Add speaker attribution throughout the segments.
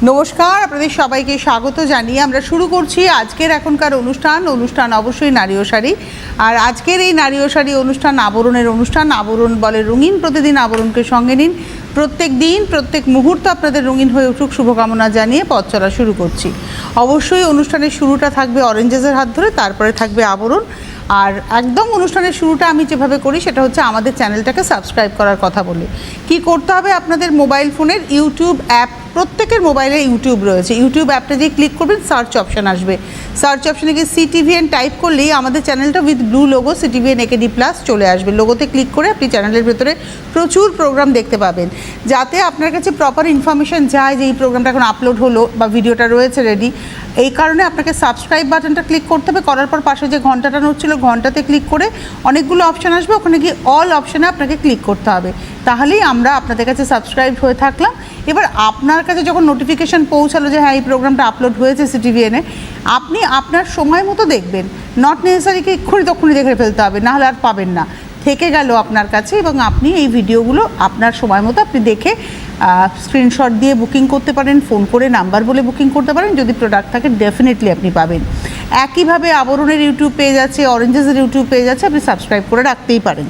Speaker 1: নমস্কার, আপনাদের সবাইকে স্বাগত জানিয়ে আমরা শুরু করছি আজকের এখনকার অনুষ্ঠান অবশ্যই নারী ও শাড়ি। আর আজকের এই নারী ও শাড়ি অনুষ্ঠান আবরণ বলে রঙিন। প্রতিদিন আবরণকে সঙ্গে নিন, প্রত্যেক দিন প্রত্যেক মুহূর্ত আপনাদের রঙিন হয়ে উঠুক শুভকামনা জানিয়ে পথ চলা শুরু করছি। অবশ্যই অনুষ্ঠানের শুরুটা থাকবে অরেঞ্জেসের হাত ধরে, তারপরে থাকবে আবরণ। আর একদম অনুষ্ঠানের শুরুটা আমি যেভাবে করি সেটা হচ্ছে আমাদের চ্যানেলটাকে সাবস্ক্রাইব করার কথা বলি। কি করতে হবে, আপনাদের মোবাইল ফোনের ইউটিউব অ্যাপ, প্রত্যেকের মোবাইলে ইউটিউব রয়েছে, ইউটিউব অ্যাপটা দিয়ে ক্লিক করবেন, সার্চ অপশান আসবে, সার্চ অপশানে গিয়ে CTVN টাইপ করলেই আমাদের চ্যানেলটা with blue logo CTVN AKD+ চলে আসবে। লোগোতে ক্লিক করে আপনি চ্যানেলের ভেতরে প্রচুর প্রোগ্রাম দেখতে পাবেন। যাতে আপনার কাছে প্রপার ইনফরমেশান যায় যে এই প্রোগ্রামটা এখন আপলোড হলো বা ভিডিওটা রয়েছে রেডি, এই কারণে আপনাকে সাবস্ক্রাইব বাটনটা ক্লিক করতে হবে। করার পর পাশে যে ঘন্টাটা নড়ছিল ঘন্টাতে ক্লিক করে অনেকগুলো অপশান আসবে, ওখানে গিয়ে অল অপশানে আপনাকে ক্লিক করতে হবে। তাহলেই আমরা আপনাদের কাছে সাবস্ক্রাইব হয়ে থাকলাম। এবার আপনার কাছে যখন নোটিফিকেশান পৌঁছালো যে হ্যাঁ এই প্রোগ্রামটা আপলোড হয়েছে CTVN-এ, আপনি আপনার সময় মতো দেখবেন, নট নেসেসারি কি এক্ষুনি তক্ষুনি দেখে ফেলতে হবে, নাহলে আর পাবেন না, থেকে গেল আপনার কাছে। এবং আপনি এই ভিডিওগুলো আপনার সময় মতো আপনি দেখে স্ক্রিনশট দিয়ে বুকিং করতে পারেন, ফোন করে নাম্বার বলে বুকিং করতে পারেন। যদি প্রোডাক্ট থাকে ডেফিনেটলি আপনি পাবেন। একইভাবে আবরণের ইউটিউব পেজ আছে, অরেঞ্জেসের ইউটিউব পেজ আছে, আপনি সাবস্ক্রাইব করে রাখতেই পারেন।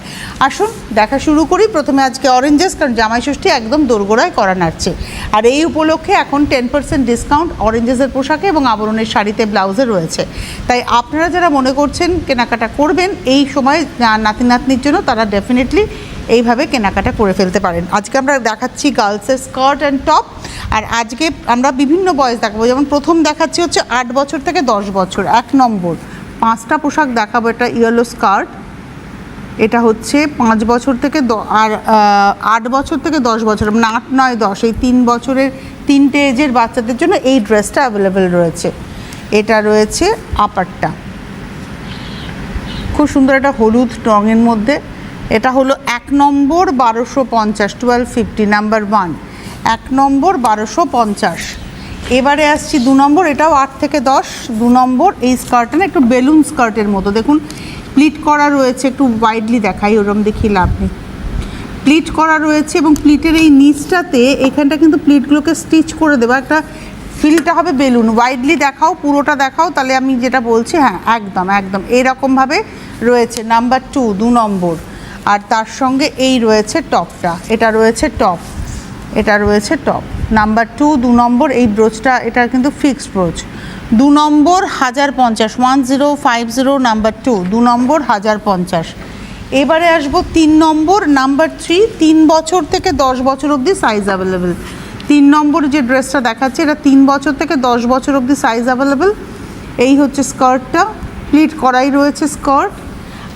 Speaker 1: আসুন দেখা শুরু করি। প্রথমে আজকে অরেঞ্জেস, কারণ জামাই ষষ্ঠী একদম দোরগোড়ায় করা নাড়ছে। আর এই উপলক্ষে এখন 10% ডিসকাউন্ট অরেঞ্জেসের পোশাকে এবং আবরণের শাড়িতে ব্লাউজে রয়েছে। তাই আপনারা যারা মনে করছেন কেনাকাটা করবেন এই সময় নাতি নাতনির জন্য, তারা ডেফিনেটলি এইভাবে কেনাকাটা করে ফেলতে পারেন। আজকে আমরা দেখাচ্ছি গার্লসের স্কার্ট অ্যান্ড টপ। আর আজকে আমরা বিভিন্ন বয়স দেখাবো। যেমন প্রথম দেখাচ্ছি হচ্ছে 8 বছর থেকে 10 বছর, 1 নম্বর 5টা পোশাক দেখাবো। এটা ইয়েলো স্কার্ট, এটা হচ্ছে 5 বছর থেকে আর 8 বছর থেকে 10 বছর, মানে 8, 9, 10 এই 3 বছরের 3টে এজের বাচ্চাদের জন্য এই ড্রেসটা অ্যাভেলেবেল রয়েছে। এটা রয়েছে আপারটা, খুব সুন্দর একটা হলুদ রঙের মধ্যে। এটা হলো 1 নম্বর 1250, 1250 নাম্বার 1, 1 নম্বর 1250। এবারে আসছি 2 নম্বর, এটাও 8 থেকে 10, 2 নম্বর। এই স্কার্টটা না একটু বেলুন স্কার্টের মতো, দেখুন প্লিট করা রয়েছে, একটু ওয়াইডলি দেখাই, ওরম দেখিয়ে লাভ নেই, প্লিট করা রয়েছে। এবং প্লিটের এই নিচটাতে এখানটা কিন্তু প্লিটগুলোকে স্টিচ করে দেবো, একটা ফিলটা হবে বেলুন। ওয়াইডলি দেখাও, পুরোটা দেখাও, তাহলে আমি যেটা বলছি হ্যাঁ একদম একদম এইরকমভাবে রয়েছে। নাম্বার 2, 2 নম্বর। আর তার সঙ্গে এই রয়েছে টপটা, এটা রয়েছে টপ, এটা রয়েছে টপ। নাম্বার 2, 2 নম্বর। এই ব্রোচটা এটা কিন্তু ফিক্সড ব্রোচ। 2 নম্বর 1050, 1050 নাম্বার 2, 2 নম্বর 1050। এবারে আসবো 3 নম্বর, নাম্বার 3, 3 বছর থেকে 10 বছর অবধি সাইজ অ্যাভেলেবেল। 3 নম্বর যে ড্রেসটা দেখাচ্ছে এটা 3 বছর থেকে 10 বছর অবধি সাইজ অ্যাভেলেবেল। এই হচ্ছে স্কার্টটা, প্লিট করাই রয়েছে স্কার্ট।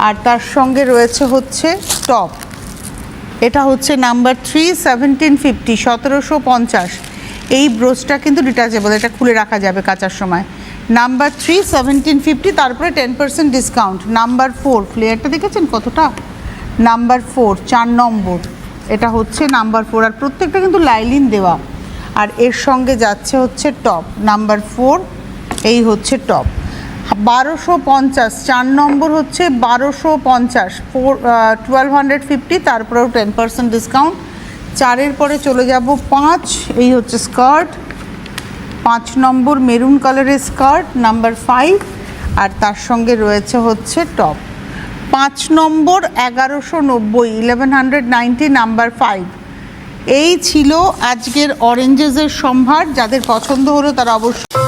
Speaker 1: আর তার সঙ্গে রয়েছে হচ্ছে টপ, এটা হচ্ছে নাম্বার 3, 1750, 1750। এই ব্রোচটা কিন্তু ডিটাচেবল, এটা খুলে রাখা যাবে কাচার সময়। নাম্বার 3, 1750, তারপরে 10% ডিসকাউন্ট। নাম্বার 4, ফ্লেয়ারটা দেখেছেন কতটা, নাম্বার 4, 4 নম্বর। এটা হচ্ছে নাম্বার 4, আর প্রত্যেকটা কিন্তু লাইলিন দেওয়া। আর এর সঙ্গে যাচ্ছে হচ্ছে টপ, নাম্বার 4, এই হচ্ছে টপ। 1250, 4 নম্বর হচ্ছে 1250, 1250, তারপরেও 10% ডিসকাউন্ট। 4-এর পরে চলে যাব 5, এই হচ্ছে স্কার্ট, 5 নম্বর মেরুন কালারের স্কার্ট, নাম্বার 5। আর তার সঙ্গে রয়েছে হচ্ছে টপ। 5 নম্বর 1190, 1190, নাম্বার 5। এই ছিল আজকের অরেঞ্জেসের সম্ভার। যাদের পছন্দ হলো তারা অবশ্যই